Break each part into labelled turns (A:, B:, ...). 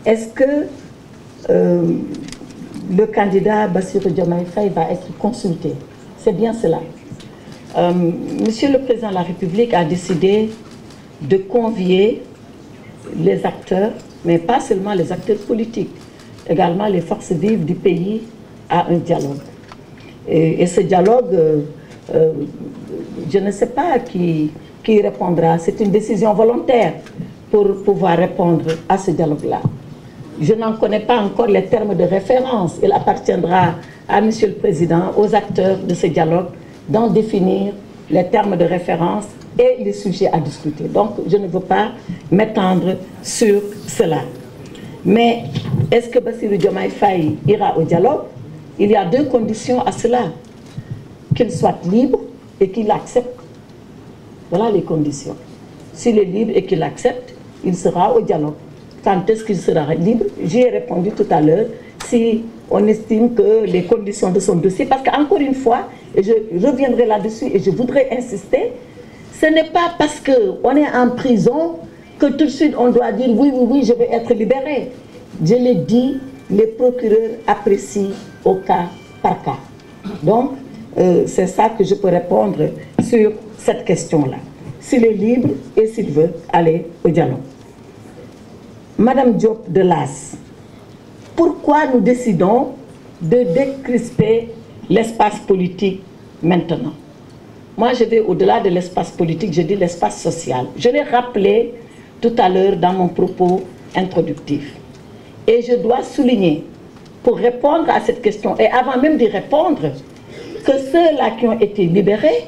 A: est-ce que le candidat Bassirou Diomaye Faye va être consulté? C'est bien cela. Monsieur le Président de la République a décidé de convier les acteurs, mais pas seulement les acteurs politiques, également les forces vives du pays à un dialogue. Et ce dialogue, je ne sais pas qui répondra. C'est une décision volontaire pour pouvoir répondre à ce dialogue-là. Je n'en connais pas encore les termes de référence. Il appartiendra à Monsieur le Président, aux acteurs de ce dialogue, d'en définir les termes de référence et les sujets à discuter. Donc, je ne veux pas m'étendre sur cela. Mais est-ce que Bassirou Diomaye Faye ira au dialogue? Il y a deux conditions à cela. Qu'il soit libre et qu'il accepte. Voilà les conditions. S'il est libre et qu'il accepte, il sera au dialogue. Quand est-ce qu'il sera libre? J'y ai répondu tout à l'heure. Si on estime que les conditions de son dossier, parce qu'encore une fois, et je reviendrai là-dessus et je voudrais insister, ce n'est pas parce qu'on est en prison que tout de suite on doit dire oui, oui, oui, je vais être libéré. Je l'ai dit, les procureurs apprécient au cas par cas. Donc, c'est ça que je peux répondre sur cette question-là. S'il est libre et s'il veut aller au dialogue. Madame Diop de Las, pourquoi nous décidons de décrisper l'espace politique maintenant? Moi, je vais au-delà de l'espace politique, je dis l'espace social. Je l'ai rappelé tout à l'heure dans mon propos introductif. Et je dois souligner, pour répondre à cette question, et avant même d'y répondre, que ceux-là qui ont été libérés,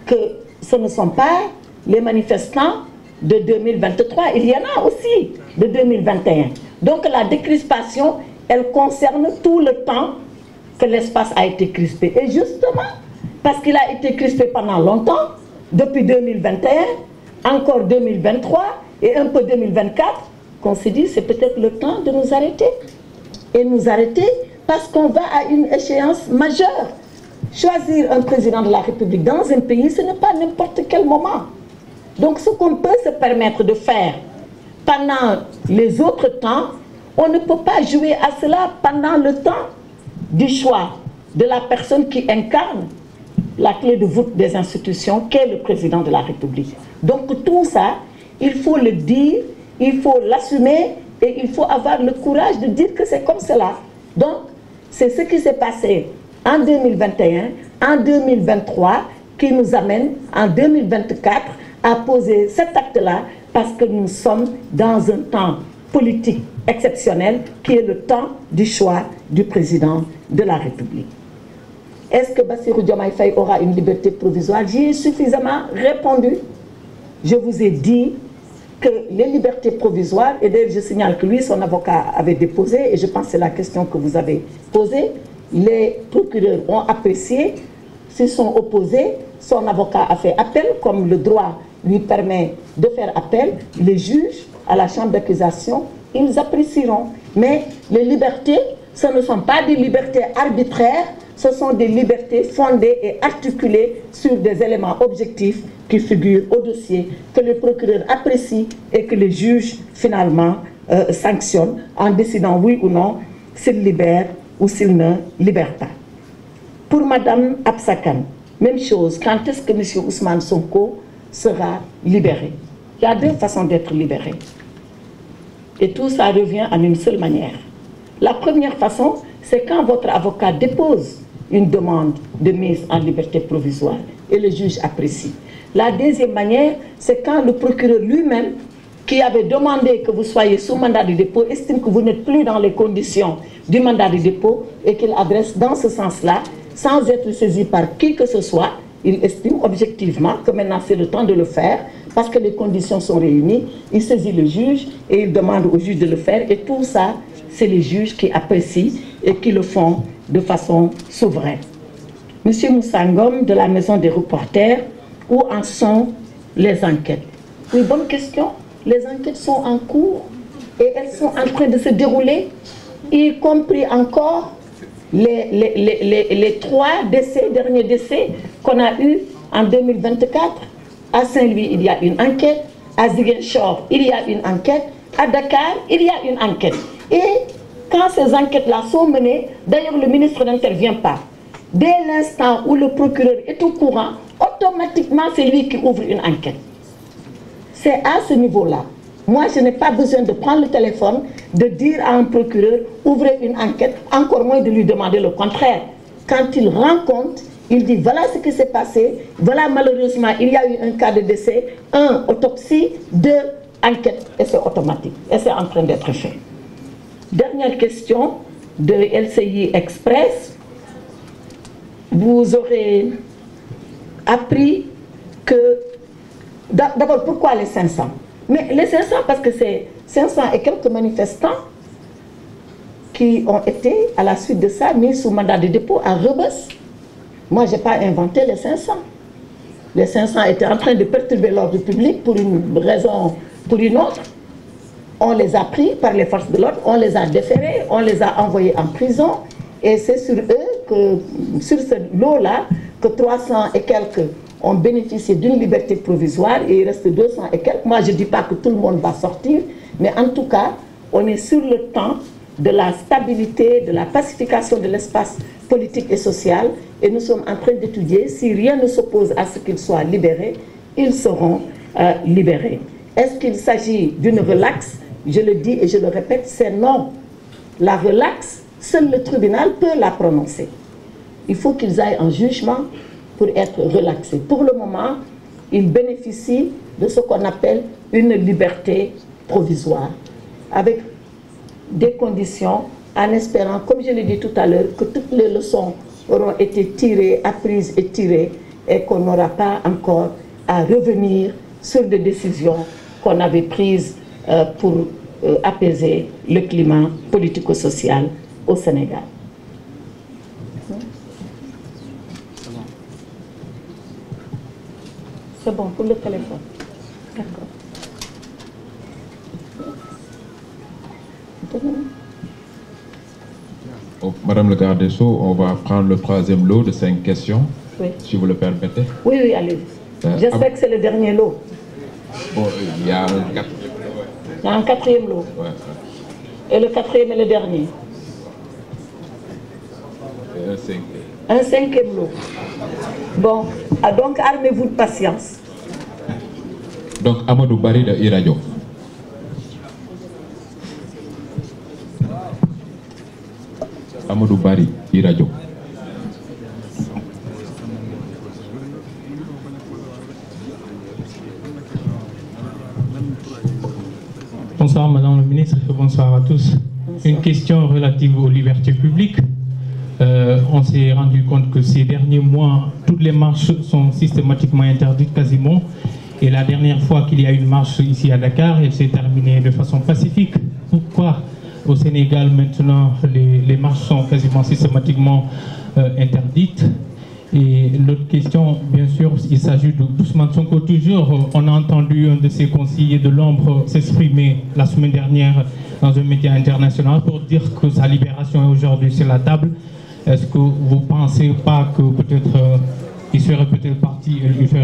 A: que ce ne sont pas les manifestants de 2023, il y en a aussi de 2021. Donc la décrispation, elle concerne tout le temps que l'espace a été crispé. Et justement, parce qu'il a été crispé pendant longtemps, depuis 2021, encore 2023 et un peu 2024, qu'on s'est dit c'est peut-être le temps de nous arrêter. Et nous arrêter parce qu'on va à une échéance majeure. Choisir un président de la République dans un pays, ce n'est pas n'importe quel moment. Donc ce qu'on peut se permettre de faire pendant les autres temps, on ne peut pas jouer à cela pendant le temps du choix de la personne qui incarne la clé de voûte des institutions, qu'est le président de la République. Donc tout ça, il faut le dire, il faut l'assumer et il faut avoir le courage de dire que c'est comme cela. Donc c'est ce qui s'est passé en 2021, en 2023, qui nous amène en 2024 à poser cet acte-là parce que nous sommes dans un temps politique exceptionnel qui est le temps du choix du président de la République. Est-ce que Bassirou Diomaye Faye aura une liberté provisoire? J'y ai suffisamment répondu. Je vous ai dit que les libertés provisoires, et d'ailleurs je signale que lui, son avocat avait déposé, et je pense que c'est la question que vous avez posée, les procureurs ont apprécié, s'y sont opposés, son avocat a fait appel, comme le droit lui permet de faire appel, les juges à la chambre d'accusation, ils apprécieront. Mais les libertés, ce ne sont pas des libertés arbitraires, ce sont des libertés fondées et articulées sur des éléments objectifs qui figurent au dossier, que le procureur apprécie et que le juge finalement sanctionne en décidant oui ou non s'il libère ou s'il ne libère pas. Pour Madame Absakan, même chose, quand est-ce que M. Ousmane Sonko sera libéré? Il y a deux façons d'être libéré. Et tout ça revient en une seule manière. La première façon, c'est quand votre avocat dépose une demande de mise en liberté provisoire et le juge apprécie. La deuxième manière, c'est quand le procureur lui-même, qui avait demandé que vous soyez sous mandat de dépôt, estime que vous n'êtes plus dans les conditions du mandat de dépôt et qu'il adresse dans ce sens-là, sans être saisi par qui que ce soit, il estime objectivement que maintenant c'est le temps de le faire parce que les conditions sont réunies, il saisit le juge et il demande au juge de le faire et tout ça, c'est les juges qui apprécient et qui le font de façon souveraine. Monsieur Moussangom de la Maison des reporters, où en sont les enquêtes? Une bonne question. Les enquêtes sont en cours et elles sont en train de se dérouler, y compris encore les trois derniers décès qu'on a eus en 2024. À Saint-Louis, il y a une enquête. À Ziguinchor, il y a une enquête. À Dakar, il y a une enquête. Et quand ces enquêtes-là sont menées, d'ailleurs le ministre n'intervient pas. Dès l'instant où le procureur est au courant, automatiquement c'est lui qui ouvre une enquête. C'est à ce niveau-là. Moi, je n'ai pas besoin de prendre le téléphone, de dire à un procureur, ouvrez une enquête, encore moins de lui demander le contraire. Quand il rend compte, il dit, voilà ce qui s'est passé, voilà malheureusement, il y a eu un cas de décès, 1, autopsie, 2, enquête, et c'est automatique. Et c'est en train d'être fait. Dernière question de LCI Express. Vous aurez appris que... D'abord, pourquoi les 500? Mais les 500, parce que c'est 500 et quelques manifestants qui ont été, à la suite de ça, mis sous mandat de dépôt à Rebeuss. Moi, je n'ai pas inventé les 500. Les 500 étaient en train de perturber l'ordre public pour une raison, pour une autre. On les a pris par les forces de l'ordre, on les a déférés, on les a envoyés en prison. Et c'est sur eux, sur ce lot-là, que 300 et quelques ont bénéficié d'une liberté provisoire et il reste 200 et quelques. Moi, je ne dis pas que tout le monde va sortir, mais en tout cas, on est sur le temps de la stabilité, de la pacification de l'espace politique et social et nous sommes en train d'étudier si rien ne s'oppose à ce qu'ils soient libérés, ils seront libérés. Est-ce qu'il s'agit d'une relaxe? Je le dis et je le répète, c'est non. La relaxe, seul le tribunal peut la prononcer. Il faut qu'ils aillent en jugement pour être relaxés. Pour le moment, ils bénéficient de ce qu'on appelle une liberté provisoire, avec des conditions, en espérant, comme je l'ai dit tout à l'heure, que toutes les leçons auront été tirées, apprises et tirées, et qu'on n'aura pas encore à revenir sur des décisions qu'on avait prises pour apaiser le climat politico-social au Sénégal. C'est bon pour le téléphone. D'accord.
B: Oh, Madame le garde des Sceaux, on va prendre le troisième lot de 5 questions, oui. Si vous le permettez.
A: Oui, oui, allez. J'espère que c'est le dernier lot.
B: Bon, il y a un quatrième lot.
A: Il y a un quatrième lot.
B: Ouais.
A: Et le quatrième est le dernier.
B: Et un cinquième.
A: Un cinquième lot. Bon, donc armez-vous de patience.
B: Donc Amadou Barry de Iradio. Amadou Barry, Iradio.
C: Bonsoir Madame la Ministre, bonsoir à tous. Une question relative aux libertés publiques. On s'est rendu compte que ces derniers mois, toutes les marches sont systématiquement interdites quasiment. Et la dernière fois qu'il y a une marche ici à Dakar, elle s'est terminée de façon pacifique. Pourquoi au Sénégal maintenant les marches sont quasiment systématiquement interdites? Et l'autre question, bien sûr, il s'agit d'Ousmane Sonko toujours. On a entendu un de ses conseillers de l'ombre s'exprimer la semaine dernière dans un média international pour dire que sa libération est aujourd'hui sur la table. Est-ce que vous ne pensez pas que peut-être il ferait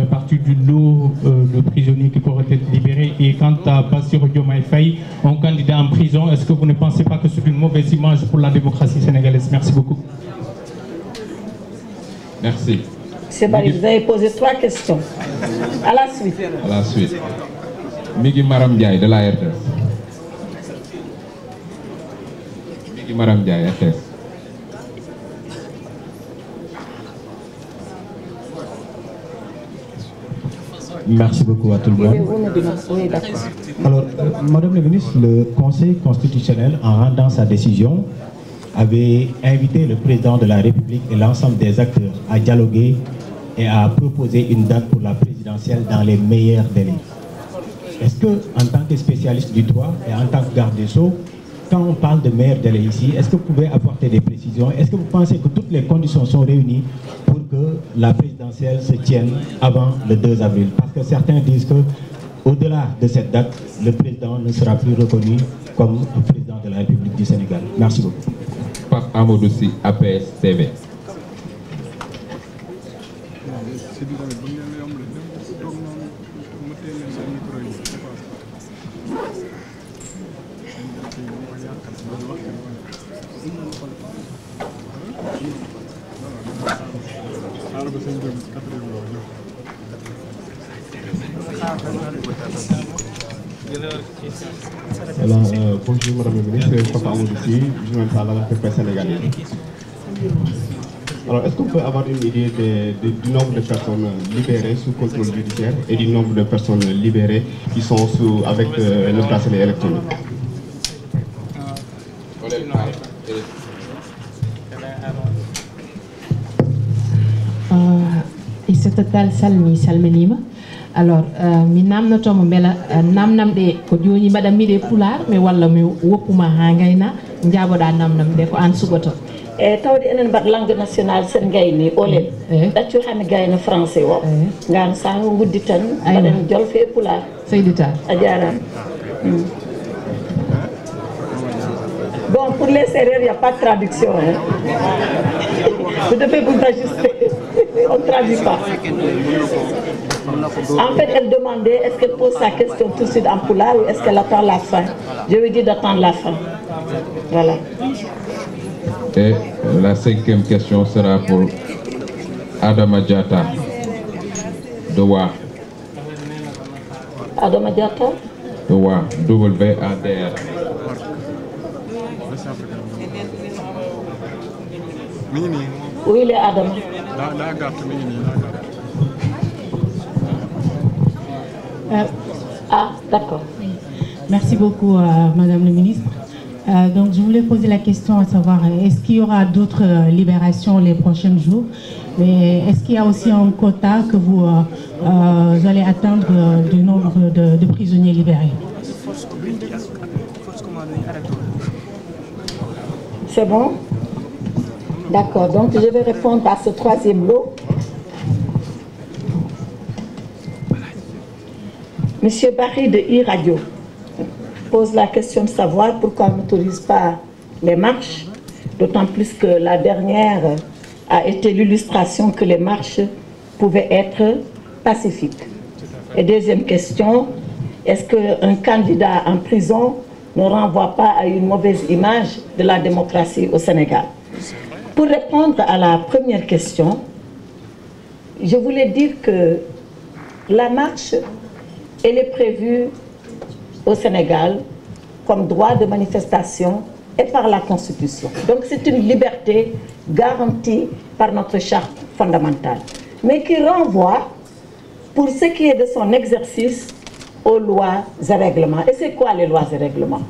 C: partie du lot de prisonniers qui pourraient être libérés? Et quant à Bassirou Diomaye Faye, un candidat en prison, est-ce que vous ne pensez pas que c'est une mauvaise image pour la démocratie sénégalaise? Merci beaucoup.
B: Merci.
A: Monsieur Barry, vous avez posé 3 questions. À la suite.
B: À la suite. Migi Maram Ndiaye de la RTS. Migi Maram Ndiaye, RTS.
D: Merci beaucoup à tout le monde.
A: Oui, d'accord.
D: Alors, Madame la Ministre, le Conseil constitutionnel, en rendant sa décision, avait invité le président de la République et l'ensemble des acteurs à dialoguer et à proposer une date pour la présidentielle dans les meilleurs délais. Est-ce que, en tant que spécialiste du droit et en tant que garde des Sceaux, quand on parle de meilleurs délais ici, est-ce que vous pouvez apporter des précisions? Est-ce que vous pensez que toutes les conditions sont réunies pour que la présidentielle se tienne avant le 2 avril? Parce que certains disent que, au-delà de cette date, le président ne sera plus reconnu comme président de la République du Sénégal. Merci beaucoup.
B: Pape Amadou Sy, APS TV.
E: Alors, bonjour Madame la Ministre, je Papa Amadou Sy, journaliste à la presse sénégalaise. Alors, est-ce qu'on peut avoir une idée du nombre de personnes libérées sous contrôle judiciaire et du nombre de personnes libérées qui sont avec le bracelet électronique?
F: Et ce total salminima. Alors, mi namnotomo bela namnamde ko joni madame mi de pular mais walla mi woppuma ha gayna jaboda namnamde ko an sugoto.
A: E tawde enen mbaɗ langue nationale sen gayni olen ɗaccu hami gayno français o ngam sa guddi tan mbaɗen jolfe e pular
F: seydita
A: a jarama. Bon, pour les Sérères, il n'y a pas de traduction. Hein. Vous devez vous ajuster. On ne traduit pas. En fait, elle demandait, est-ce qu'elle pose sa question tout de suite en poulard ou est-ce qu'elle attend la fin? Je lui dis d'attendre la fin. Voilà.
B: Et la cinquième question sera pour Adama Diatta de Wa.
A: Adama Diatta
B: de Wa, W-A-D-R.
A: Où il est Adam? Ah, d'accord.
G: Merci beaucoup, Madame la Ministre. Donc, je voulais poser la question à savoir, est-ce qu'il y aura d'autres libérations les prochains jours? Mais est-ce qu'il y a aussi un quota que vous allez atteindre du nombre de prisonniers libérés?
A: C'est bon? D'accord, donc je vais répondre à ce troisième lot. Monsieur Barry de e-Radio pose la question de savoir pourquoi on n'autorise pas les marches, d'autant plus que la dernière a été l'illustration que les marches pouvaient être pacifiques. Et deuxième question, est-ce qu'un candidat en prison ne renvoie pas à une mauvaise image de la démocratie au Sénégal? Pour répondre à la première question, je voulais dire que la marche, elle est prévue au Sénégal comme droit de manifestation et par la Constitution. Donc c'est une liberté garantie par notre charte fondamentale, mais qui renvoie, pour ce qui est de son exercice, aux lois et règlements. Et c'est quoi les lois et règlements?